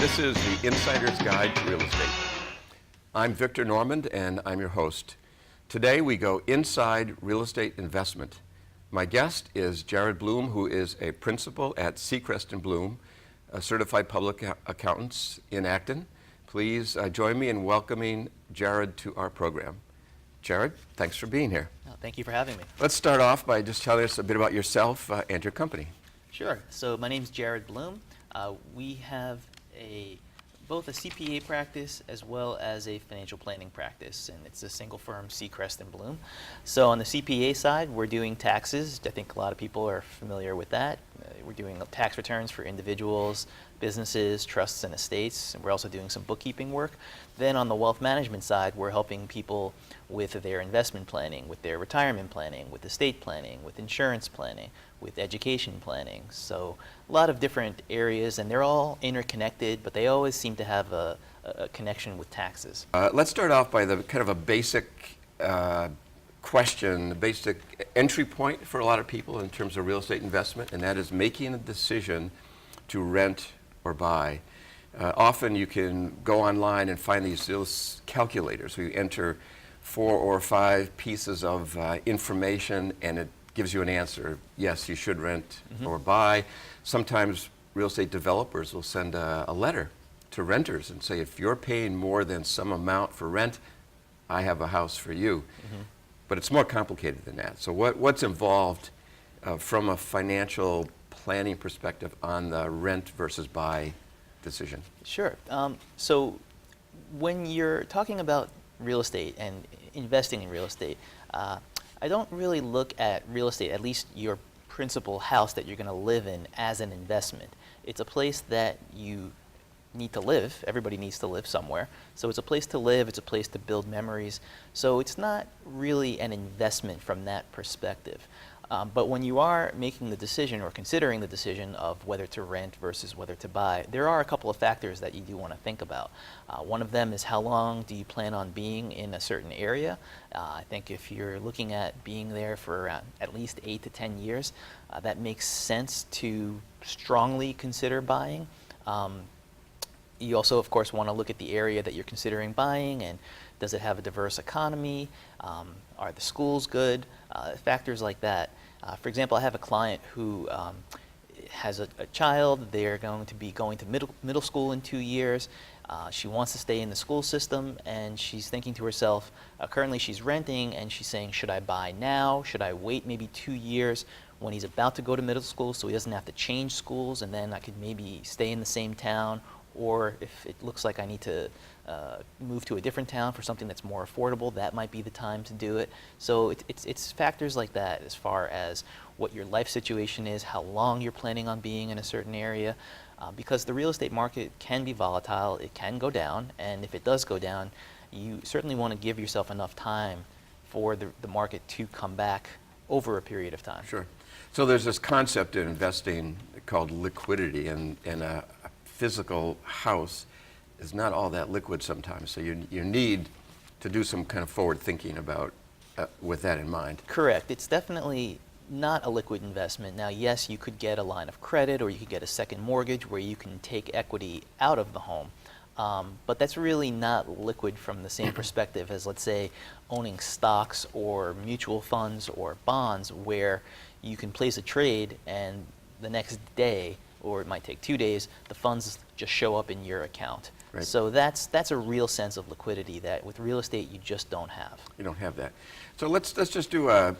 This is the Insider's Guide to Real Estate. I'm Victor Normand, and I'm your host. Today we go inside real estate investment. My guest is Jarod Bloom, who is a principal at Sechrest and Bloom, a certified public accountants in Acton. Please join me in welcoming Jarod to our program. Jarod, thanks for being here. Oh, thank you for having me. Let's start off by just telling us a bit about yourself and your company. Sure. So my name's Jarod Bloom. We have both a CPA practice as well as a financial planning practice, and it's a single firm, Sechrest and Bloom. So on the CPA side, we're doing taxes. I think a lot of people are familiar with that. We're doing tax returns for individuals, businesses, trusts, and estates, and we're also doing some bookkeeping work. Then on the wealth management side, we're helping people with their investment planning, with their retirement planning, with estate planning, with insurance planning, with education planning. So a lot of different areas, and they're all interconnected, but they always seem to have a connection with taxes. Let's start off by the kind of a basic question, the basic entry point for a lot of people in terms of real estate investment, and that is making a decision to rent or buy. Often you can go online and find these calculators where you enter 4 or 5 pieces of information and it gives you an answer. Yes, you should rent or buy. Sometimes real estate developers will send a letter to renters and say, if you're paying more than some amount for rent, I have a house for you. But it's more complicated than that. So what's involved from a financial planning perspective on the rent versus buy decision? Sure. So when you're talking about real estate and investing in real estate, I don't really look at real estate, at least your principal house that you're going to live in, as an investment. It's a place that you need to live. Everybody needs to live somewhere. So it's a place to live, it's a place to build memories. So it's not really an investment from that perspective. But when you are making the decision or considering the decision of whether to rent versus whether to buy, there are a couple of factors that you do want to think about. One of them is how long do you plan on being in a certain area. I think if you're looking at being there for at least 8 to 10 years, that makes sense to strongly consider buying. You also, of course, want to look at the area that you're considering buying, and does it have a diverse economy? Are the schools good? Factors like that. For example, I have a client who has a child. They're going to be going to middle school in 2 years. She wants to stay in the school system, and she's thinking to herself, currently she's renting, and she's saying, should I buy now? Should I wait maybe 2 years when he's about to go to middle school so he doesn't have to change schools, and then I could maybe stay in the same town? Or if it looks like I need to move to a different town for something that's more affordable, that might be the time to do it. So it's factors like that as far as what your life situation is, how long you're planning on being in a certain area, because the real estate market can be volatile, it can go down, and if it does go down, you certainly want to give yourself enough time for the market to come back over a period of time. Sure. So there's this concept in investing called liquidity, and a physical house is not all that liquid sometimes. So you need to do some kind of forward thinking about with that in mind. Correct. It's definitely not a liquid investment. Now, yes, you could get a line of credit or you could get a second mortgage where you can take equity out of the home. But that's really not liquid from the same perspective as, let's say, owning stocks or mutual funds or bonds, where you can place a trade and the next day, or it might take 2 days, the funds just show up in your account. Right. So that's a real sense of liquidity that with real estate you just don't have. You don't have that. So let's just do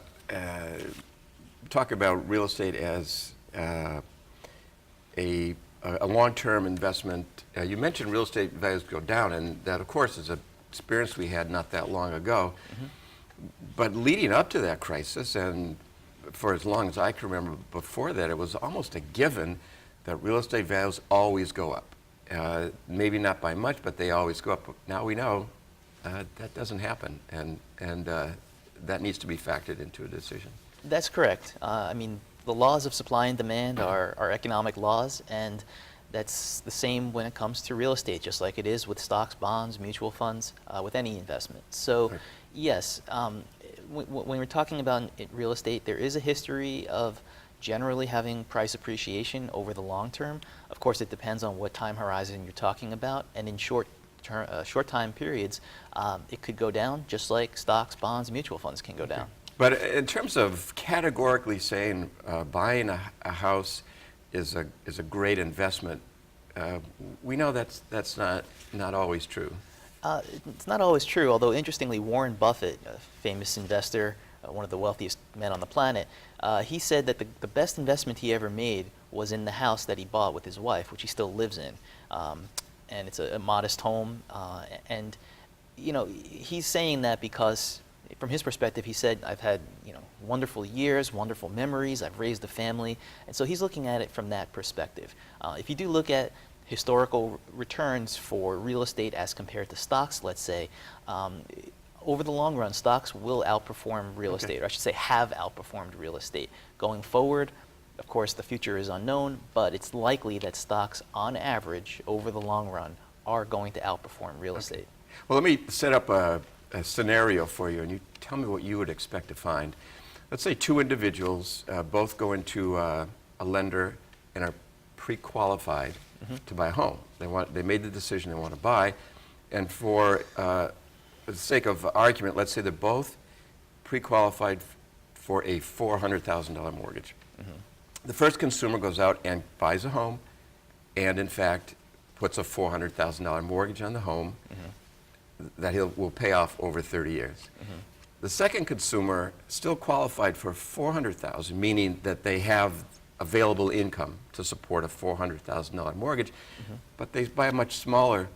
talk about real estate as a long-term investment. You mentioned real estate values go down, and that, of course, is an experience we had not that long ago. But leading up to that crisis, and for as long as I can remember before that, it was almost a given that real estate values always go up. Maybe not by much, but they always go up. Now we know that doesn't happen, and that needs to be factored into a decision. That's correct. I mean, the laws of supply and demand are economic laws, and that's the same when it comes to real estate, just like it is with stocks, bonds, mutual funds, with any investment. So, right. Yes, when we're talking about real estate, there is a history of generally having price appreciation over the long term. Of course, it depends on what time horizon you're talking about, and in short time periods, it could go down just like stocks, bonds, mutual funds can go down. But in terms of categorically saying buying a house is a great investment, we know that's not always true. It's not always true, although interestingly, Warren Buffett, a famous investor, one of the wealthiest men on the planet, he said that the best investment he ever made was in the house that he bought with his wife, which he still lives in. And it's a modest home. And, you know, he's saying that because from his perspective, he said, I've had, you know, wonderful years, wonderful memories, I've raised a family. And so he's looking at it from that perspective. If you do look at historical returns for real estate as compared to stocks, let's say, over the long run, stocks will outperform real estate, or I should say have outperformed real estate. Going forward, of course, the future is unknown, but it's likely that stocks, on average, over the long run, are going to outperform real estate. Well, let me set up a scenario for you, and you tell me what you would expect to find. Let's say two individuals both go into a lender and are pre-qualified to buy a home. They made the decision they want to buy, and for the sake of argument, let's say they're both pre-qualified for a $400,000 mortgage. The first consumer goes out and buys a home and, in fact, puts a $400,000 mortgage on the home that will pay off over 30 years. The second consumer still qualified for $400,000, meaning that they have available income to support a $400,000 mortgage, but they buy a much smaller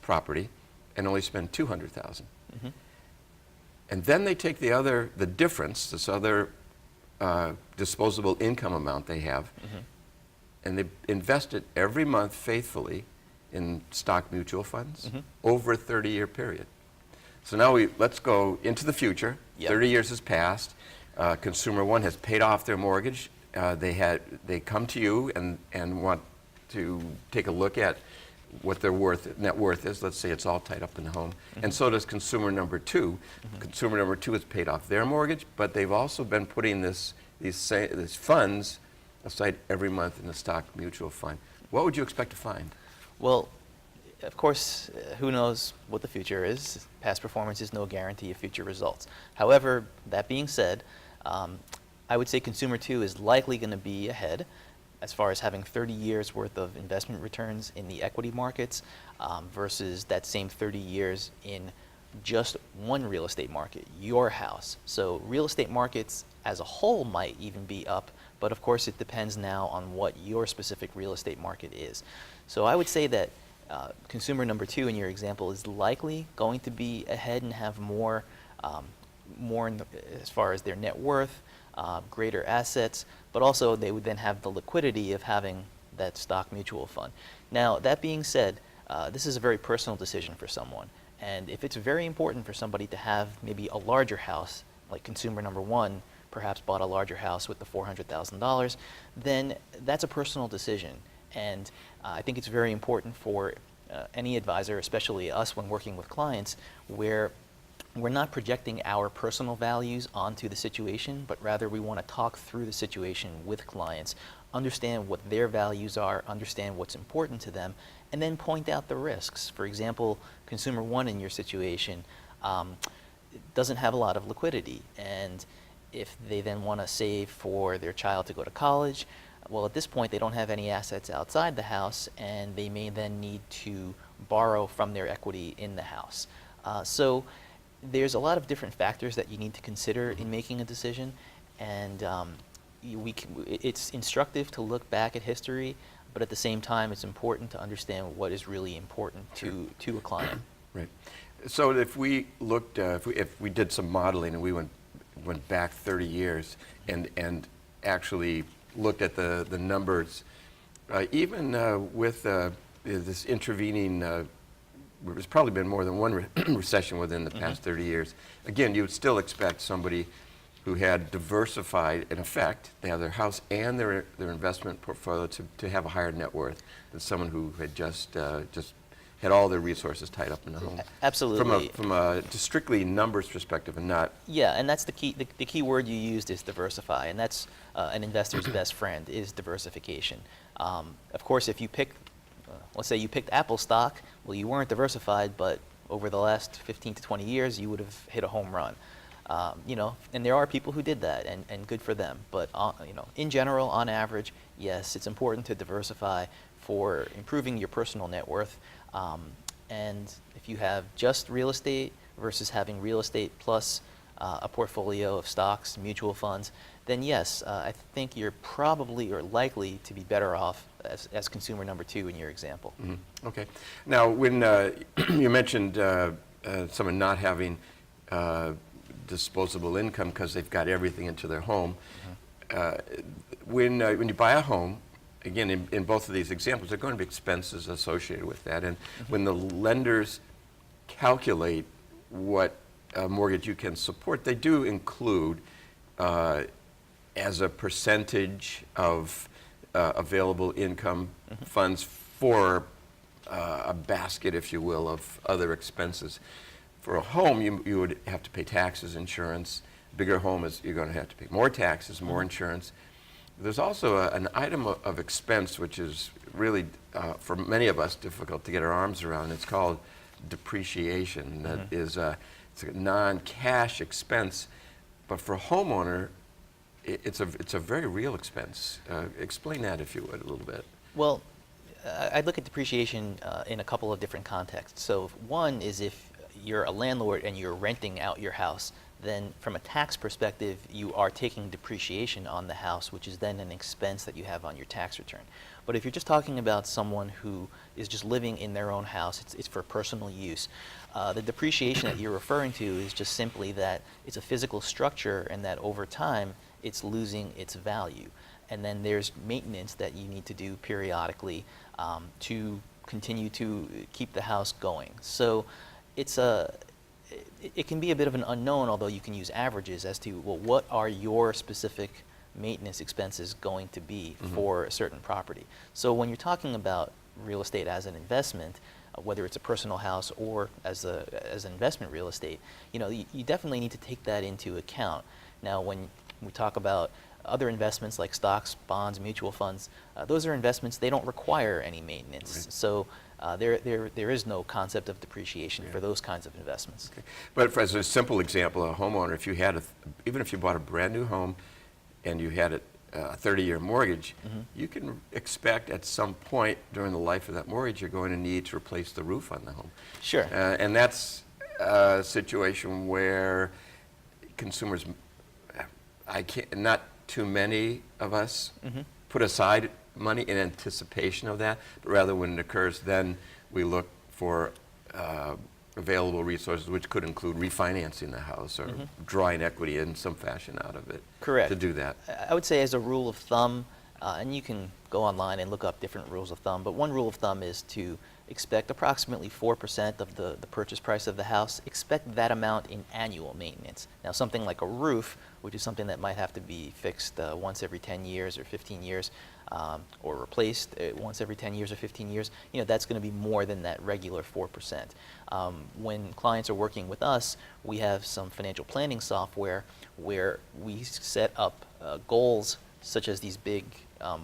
property and only spend $200,000. And then they take the difference, this other disposable income amount they have, and they invest it every month faithfully in stock mutual funds over a 30-year period. So now let's go into the future. 30 years has passed. Consumer one has paid off their mortgage. They come to you and want to take a look at what their net worth is. Let's say it's all tied up in the home. And so does consumer number two. Consumer number two has paid off their mortgage, but they've also been putting these funds aside every month in the stock mutual fund. What would you expect to find? Well, of course, who knows what the future is. Past performance is no guarantee of future results. However, that being said, I would say consumer two is likely going to be ahead as far as having 30 years worth of investment returns in the equity markets versus that same 30 years in just one real estate market, your house. So real estate markets as a whole might even be up, but of course it depends now on what your specific real estate market is. So I would say that consumer number two in your example is likely going to be ahead and have more as far as their net worth, greater assets, but also they would then have the liquidity of having that stock mutual fund. Now, that being said, this is a very personal decision for someone. And if it's very important for somebody to have maybe a larger house, like consumer number one perhaps bought a larger house with the $400,000, then that's a personal decision. And I think it's very important for any advisor, especially us when working with clients, where we're not projecting our personal values onto the situation, but rather we want to talk through the situation with clients, understand what their values are, understand what's important to them, and then point out the risks. For example, consumer one in your situation doesn't have a lot of liquidity, and if they then want to save for their child to go to college, well, at this point they don't have any assets outside the house, and they may then need to borrow from their equity in the house. So there's a lot of different factors that you need to consider in making a decision, and it's instructive to look back at history, but at the same time it's important to understand what is really important to a client. Right. So if we looked, if we did some modeling and we went back 30 years and actually looked at the numbers, even with this intervening there's probably been more than one recession within the past 30 years. Again, you would still expect somebody who had diversified, in effect, they have their house and their investment portfolio to have a higher net worth than someone who had just had all their resources tied up in the home. Absolutely. From a just strictly numbers perspective and not. Yeah, and that's the key. The key word you used is diversify, and that's an investor's best friend is diversification. Of course, if you pick, let's say you picked Apple stock, well, you weren't diversified, but over the last 15 to 20 years, you would have hit a home run. You know, and there are people who did that, and good for them. But you know, in general, on average, yes, it's important to diversify for improving your personal net worth. And if you have just real estate versus having real estate plus a portfolio of stocks, mutual funds, then yes, I think you're probably or likely to be better off as consumer number 2 in your example. Mm-hmm. Okay. Now, when you mentioned someone not having disposable income because they've got everything into their home, when you buy a home, again, in both of these examples, there are going to be expenses associated with that. And when the lenders calculate what mortgage you can support, they do include as a percentage of available income funds for a basket, if you will, of other expenses. For a home, you would have to pay taxes, insurance. Bigger home is you're going to have to pay more taxes, more insurance. There's also an item of expense which is really, for many of us, difficult to get our arms around. It's called depreciation. That is it's a non-cash expense, but for a homeowner, it's a very real expense. Explain that, if you would, a little bit. Well, I look at depreciation in a couple of different contexts. So one is if you're a landlord and you're renting out your house, then from a tax perspective, you are taking depreciation on the house, which is then an expense that you have on your tax return. But if you're just talking about someone who is just living in their own house, it's for personal use, the depreciation that you're referring to is just simply that it's a physical structure and that over time, it's losing its value. And then there's maintenance that you need to do periodically to continue to keep the house going. So it can be a bit of an unknown, although you can use averages as to, well, what are your specific maintenance expenses going to be for a certain property. So when you're talking about real estate as an investment, whether it's a personal house or as an investment real estate, you know, you definitely need to take that into account. Now, when we talk about other investments like stocks, bonds, mutual funds, those are investments, they don't require any maintenance. Right. So there is no concept of depreciation for those kinds of investments. Okay. But as a simple example, a homeowner, if you had even if you bought a brand new home and you had a 30-year mortgage, you can expect at some point during the life of that mortgage you're going to need to replace the roof on the home. Sure. And that's a situation where consumers, not too many of us put aside money in anticipation of that, but rather when it occurs, then we look for available resources, which could include refinancing the house or drawing equity in some fashion out of it. Correct. To do that. I would say as a rule of thumb, and you can go online and look up different rules of thumb, but one rule of thumb is to expect approximately 4% of the purchase price of the house. Expect that amount in annual maintenance. Now, something like a roof, which is something that might have to be fixed once every 10 years or 15 years, or replaced once every 10 years or 15 years, you know, that's going to be more than that regular 4%. When clients are working with us, we have some financial planning software where we set up goals such as these big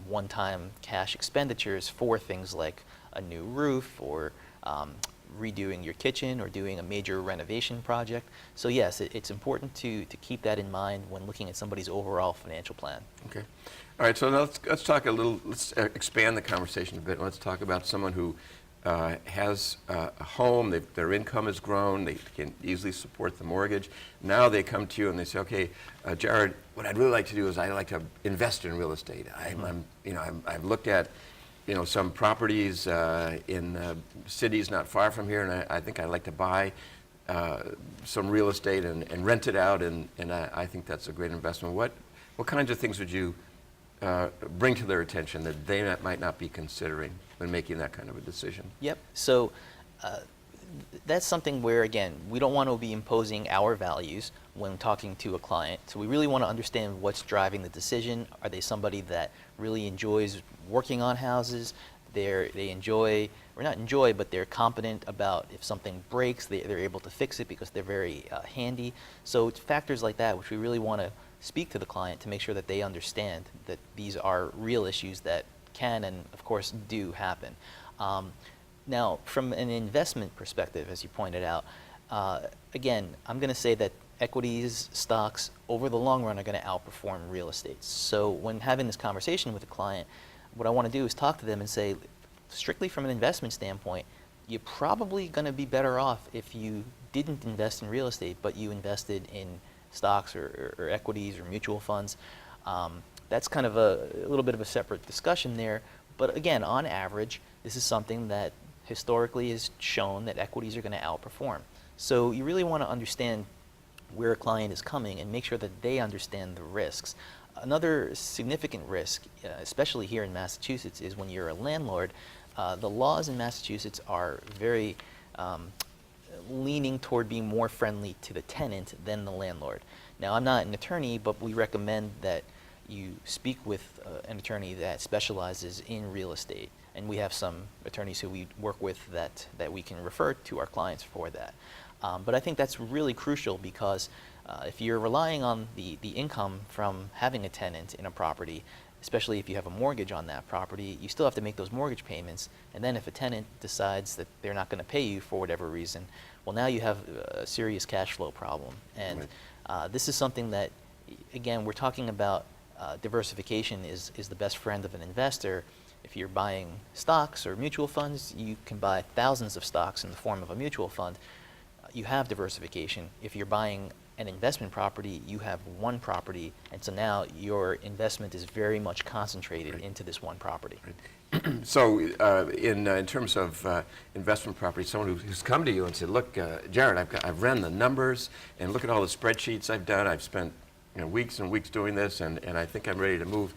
one-time cash expenditures for things like a new roof or redoing your kitchen or doing a major renovation project. So yes, it's important to keep that in mind when looking at somebody's overall financial plan. Okay. All right, so now let's talk a little, let's expand the conversation a bit. Let's talk about someone who has a home, their income has grown, they can easily support the mortgage. Now they come to you and they say, okay, Jarod, what I'd really like to do is I'd like to invest in real estate. I've looked at some properties in cities not far from here, and I think I'd like to buy some real estate and rent it out, and I think that's a great investment. What kinds of things would you bring to their attention that they might not be considering when making that kind of a decision? Yep. So that's something where, again, we don't want to be imposing our values when talking to a client. So we really want to understand what's driving the decision. Are they somebody that really enjoys working on houses? they enjoy, or not enjoy, but they're competent about if something breaks, they're able to fix it because they're very handy. So it's factors like that which we really want to speak to the client to make sure that they understand that these are real issues that can and of course do happen. Now, from an investment perspective, as you pointed out, again, I'm going to say that equities, stocks, over the long run are going to outperform real estate. So when having this conversation with a client, what I want to do is talk to them and say, strictly from an investment standpoint, you're probably going to be better off if you didn't invest in real estate, but you invested in stocks or equities or mutual funds. That's kind of a little bit of a separate discussion there. But again, on average, this is something that historically is shown that equities are going to outperform. So you really want to understand where a client is coming and make sure that they understand the risks. Another significant risk, especially here in Massachusetts, is when you're a landlord, the laws in Massachusetts are very leaning toward being more friendly to the tenant than the landlord. Now, I'm not an attorney, but we recommend that you speak with an attorney that specializes in real estate. And we have some attorneys who we work with that we can refer to our clients for that. But I think that's really crucial because if you're relying on the income from having a tenant in a property, especially if you have a mortgage on that property, you still have to make those mortgage payments. And then if a tenant decides that they're not going to pay you for whatever reason, well, now you have a serious cash flow problem. And this is something that, again, we're talking about diversification is the best friend of an investor. If you're buying stocks or mutual funds, you can buy thousands of stocks in the form of a mutual fund. You have diversification. If you're buying an investment property, you have one property, and so now your investment is very much concentrated into this one property. So in terms of investment property, someone who's come to you and said, look, Jarod, I've ran the numbers, and look at all the spreadsheets I've done. I've spent weeks and weeks doing this, and I think I'm ready to move.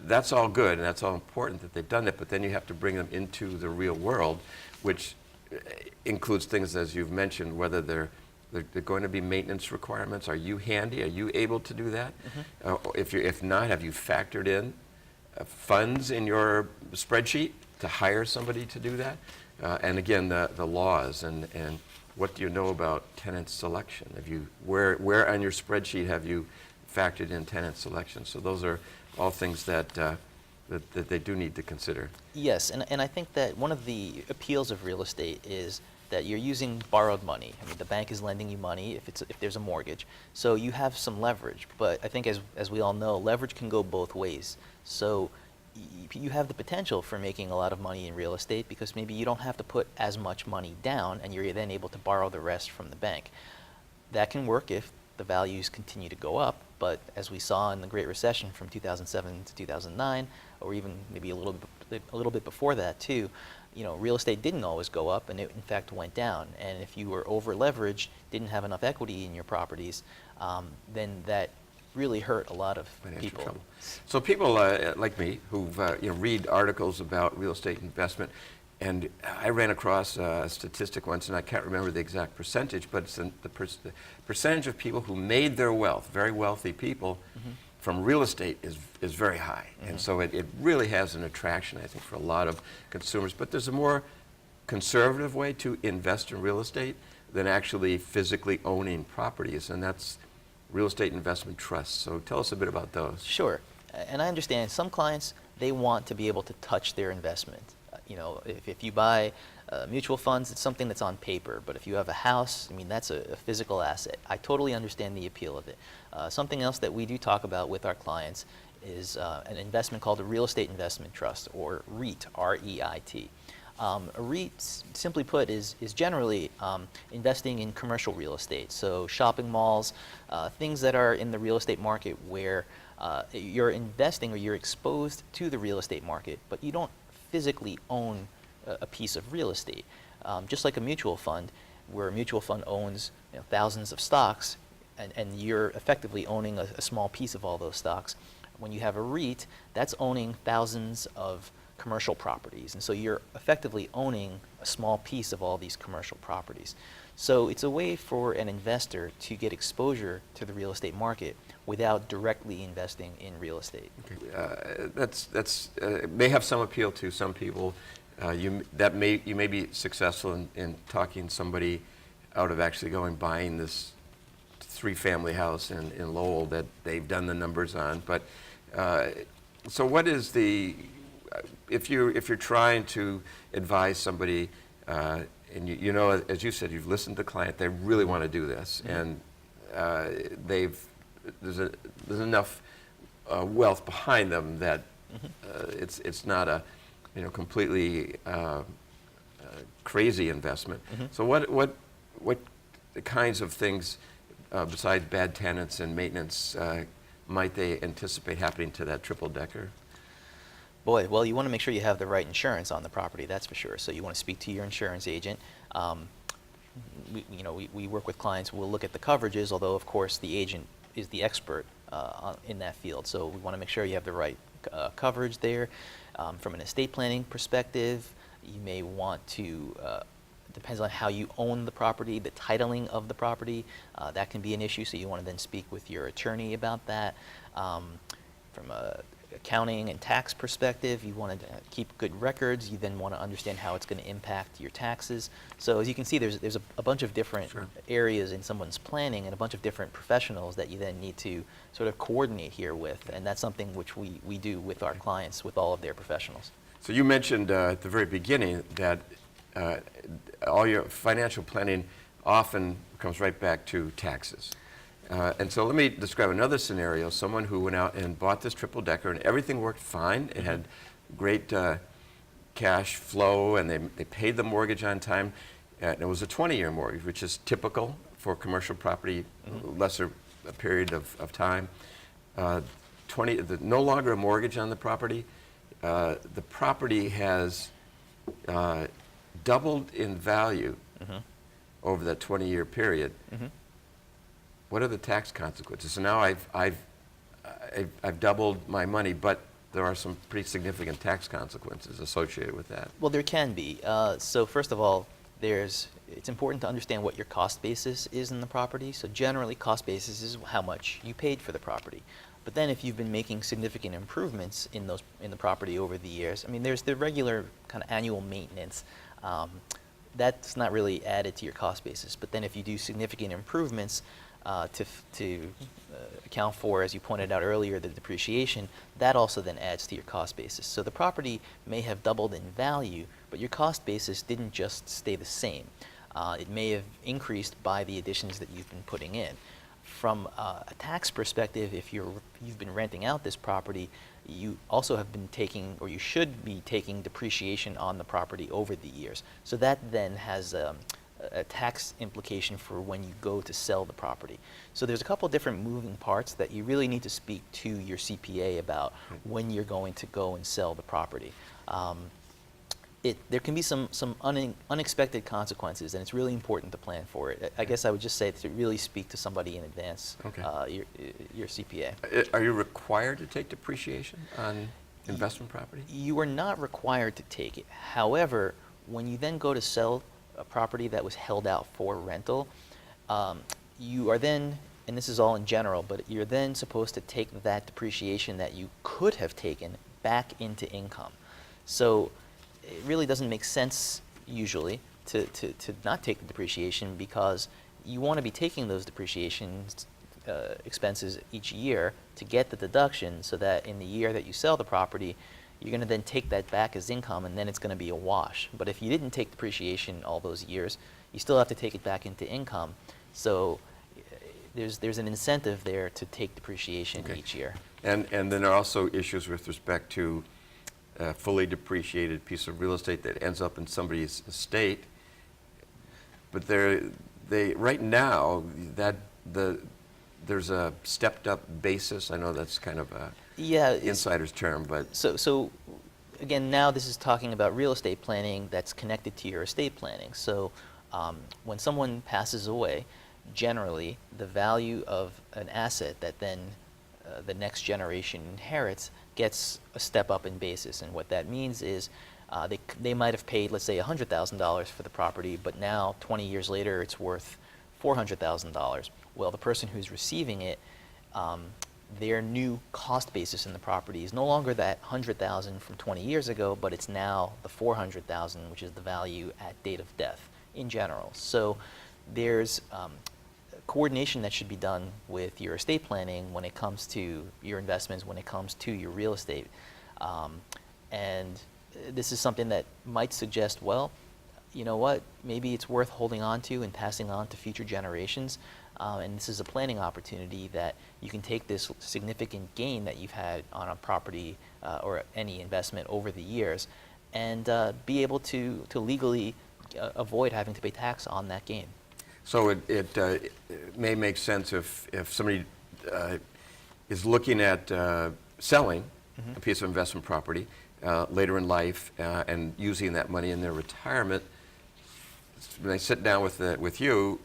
That's all good, and that's all important that they've done it, but then you have to bring them into the real world, which includes things, as you've mentioned, whether they're going to be maintenance requirements. Are you handy? Are you able to do that? If not, have you factored in funds in your spreadsheet to hire somebody to do that? And again, the laws and what do you know about tenant selection? Where on your spreadsheet have you factored in tenant selection? So those are all things that they do need to consider. Yes, and I think that one of the appeals of real estate is that you're using borrowed money. I mean, the bank is lending you money if there's a mortgage, so you have some leverage. But I think as we all know, leverage can go both ways. So you have the potential for making a lot of money in real estate because maybe you don't have to put as much money down, and you're then able to borrow the rest from the bank. That can work if the values continue to go up, but as we saw in the Great Recession from 2007 to 2009, or even maybe a little bit before that too, real estate didn't always go up, and it in fact went down. And if you were over leveraged, didn't have enough equity in your properties, then that really hurt a lot of people. Trouble. So people like me who read articles about real estate investment, and I ran across a statistic once, and I can't remember the exact percentage, but it's the percentage of people who made their wealth, very wealthy people, from real estate is very high. And so it really has an attraction, I think, for a lot of consumers. But there's a more conservative way to invest in real estate than actually physically owning properties, and that's real estate investment trusts. So tell us a bit about those. Sure. And I understand some clients, they want to be able to touch their investment. If you buy mutual funds, it's something that's on paper. But if you have a house, I mean, that's a physical asset. I totally understand the appeal of it. Something else that we do talk about with our clients is an investment called a real estate investment trust, or REIT, R-E-I-T. A REIT, simply put, is generally investing in commercial real estate, so shopping malls, things that are in the real estate market where you're investing or you're exposed to the real estate market, but you don't physically own a piece of real estate. Just like a mutual fund, where a mutual fund owns thousands of stocks, and you're effectively owning a small piece of all those stocks. When you have a REIT, that's owning thousands of commercial properties. And so you're effectively owning a small piece of all these commercial properties. So it's a way for an investor to get exposure to the real estate market without directly investing in real estate. Okay. It may have some appeal to some people. You may be successful in talking somebody out of actually buying this 3-family house in Lowell that they've done the numbers on. But so what is if you're trying to advise somebody, and you know, as you said, you've listened to the client, they really want to do this, and there's enough wealth behind them that it's not a completely crazy investment. So what kinds of things besides bad tenants and maintenance might they anticipate happening to that triple decker? Boy, well, you want to make sure you have the right insurance on the property, that's for sure. So you want to speak to your insurance agent. We work with clients, we'll look at the coverages, although of course the agent is the expert in that field. So we want to make sure you have the right coverage there. From an estate planning perspective, you may want to, depends on how you own the property, the titling of the property, that can be an issue, so you want to then speak with your attorney about that. From a accounting and tax perspective, you want to keep good records. You then want to understand how it's going to impact your taxes. So as you can see, there's a bunch of different areas in someone's planning and a bunch of different professionals that you then need to sort of coordinate here with, and that's something which we do with our clients, with all of their professionals. So you mentioned at the very beginning that all your financial planning often comes right back to taxes. And so let me describe another scenario. Someone who went out and bought this triple decker and everything worked fine. It had great cash flow, and they paid the mortgage on time. And it was a 20-year mortgage, which is typical for commercial property, lesser period of time. No longer a mortgage on the property. The property has doubled in value over that 20-year period. What are the tax consequences? So now I've doubled my money, but there are some pretty significant tax consequences associated with that. Well, there can be. So first of all, it's important to understand what your cost basis is in the property. So generally, cost basis is how much you paid for the property. But then if you've been making significant improvements in the property over the years, I mean, there's the regular kind of annual maintenance. That's not really added to your cost basis. But then if you do significant improvements, to account for, as you pointed out earlier, the depreciation, that also then adds to your cost basis. So the property may have doubled in value, but your cost basis didn't just stay the same. It may have increased by the additions that you've been putting in. From a tax perspective, if you've been renting out this property, you also have been taking, or you should be taking, depreciation on the property over the years. So that then has a tax implication for when you go to sell the property. So there's a couple different moving parts that you really need to speak to your CPA about when you're going to go and sell the property. There can be some unexpected consequences, and it's really important to plan for it. I guess I would just say to really speak to somebody in advance, your CPA. Are you required to take depreciation on investment property? You are not required to take it. However, when you then go to sell a property that was held out for rental, you are then, and this is all in general, but you're then supposed to take that depreciation that you could have taken back into income. So it really doesn't make sense usually to not take the depreciation, because you want to be taking those depreciation expenses each year to get the deduction, so that in the year that you sell the property, you're going to then take that back as income, and then it's going to be a wash. But if you didn't take depreciation all those years, you still have to take it back into income. So there's an incentive there to take depreciation each year. And then there are also issues with respect to a fully depreciated piece of real estate that ends up in somebody's estate. But right now, there's a stepped up basis. I know that's kind of a insider's term, but so again, now this is talking about real estate planning that's connected to your estate planning. So when someone passes away, generally the value of an asset that then the next generation inherits gets a step up in basis. And what that means is they might have paid, let's say, $100,000 for the property, but now 20 years later it's worth $400,000. Well, the person who's receiving it, their new cost basis in the property is no longer that 100,000 from 20 years ago, but it's now the 400,000, which is the value at date of death in general. So there's coordination that should be done with your estate planning when it comes to your investments, when it comes to your real estate. And this is something that might suggest, well, you know what, maybe it's worth holding on to and passing on to future generations. And this is a planning opportunity that you can take this significant gain that you've had on a property or any investment over the years and be able to legally avoid having to pay tax on that gain. So it may make sense if somebody is looking at selling a piece of investment property later in life and using that money in their retirement. When they sit down with you,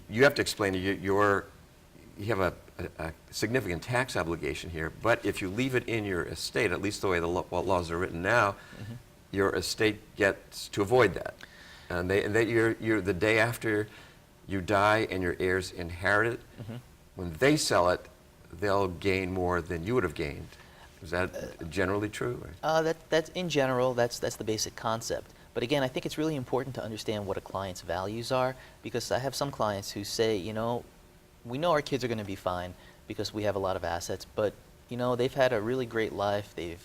you have to explain you have a significant tax obligation here, but if you leave it in your estate, at least the way the laws are written now, your estate gets to avoid that. And you're the day after you die and your heirs inherit it, when they sell it, they'll gain more than you would have gained. Is that generally true? That's in general, that's the basic concept. But again, I think it's really important to understand what a client's values are, because I have some clients who say, you know, we know our kids are going to be fine because we have a lot of assets, but you know, they've had a really great life, they've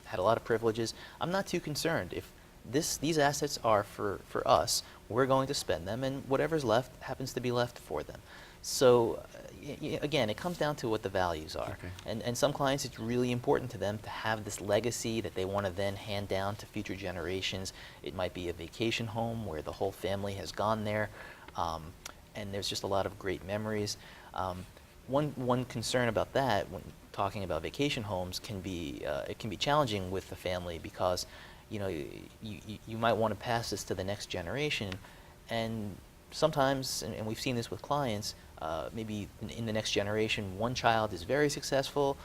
had a lot of privileges. I'm not too concerned. If these assets are for us, we're going to spend them, and whatever's left happens to be left for them. So again, it comes down to what the values are. Okay. And some clients, it's really important to them to have this legacy that they want to then hand down to future generations. It might be a vacation home where the whole family has gone there, and there's just a lot of great memories. One concern about that, when talking about vacation homes, can be it can be challenging with the family, because you know, you might want to pass this to the next generation, and sometimes, and we've seen this with clients, maybe in the next generation, one child is very successful,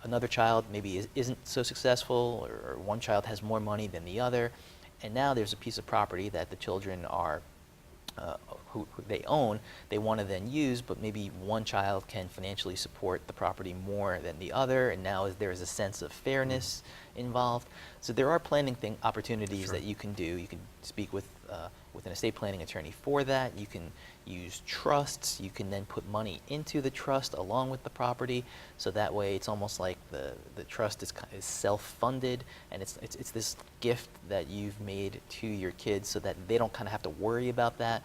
another child maybe isn't so successful, or one child has more money than the other, and now there's a piece of property that the children are who they own, they want to then use, but maybe one child can financially support the property more than the other, and now there's a sense of fairness involved. So there are planning opportunities that you can do. You can speak with an estate planning attorney for that. You can use trusts. You can then put money into the trust along with the property, so that way it's almost like the trust is self-funded, and it's this gift that you've made to your kids so that they don't kind of have to worry about that.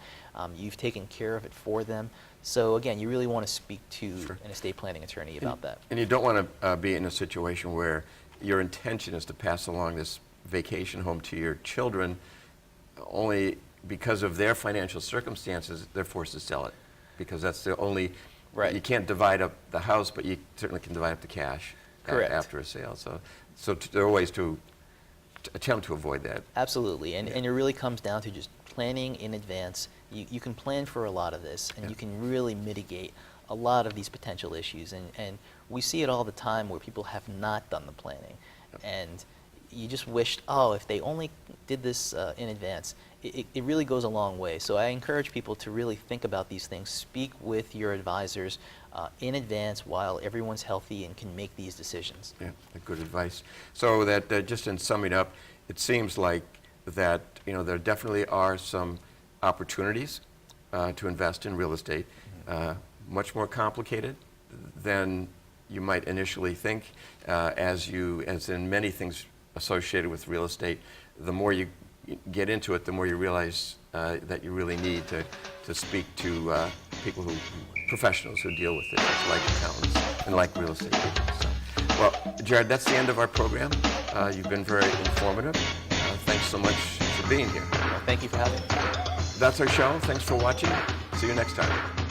You've taken care of it for them. So again, you really want to speak to an estate planning attorney about that. And you don't want to be in a situation where your intention is to pass along this vacation home to your children only because of their financial circumstances. They're forced to sell it, because that's the only, you can't divide up the house, but you certainly can divide up the cash after a sale. So there are ways to attempt to avoid that. Absolutely, and it really comes down to just planning in advance. You can plan for a lot of this, and you can really mitigate a lot of these potential issues, and we see it all the time where people have not done the planning, and you just wished, oh, if they only did this in advance. It really goes a long way. So I encourage people to really think about these things, speak with your advisors in advance while everyone's healthy and can make these decisions. Yeah, good advice. So that just in summing up, it seems like that, you know, there definitely are some opportunities to invest in real estate, much more complicated than you might initially think, as in many things associated with real estate. The more you get into it, the more you realize that you really need to speak to professionals who deal with it, like accountants and like real estate agents. So, well, Jarod, that's the end of our program. You've been very informative. Thanks so much for being here. Well, thank you for having me. That's our show. Thanks for watching. See you next time.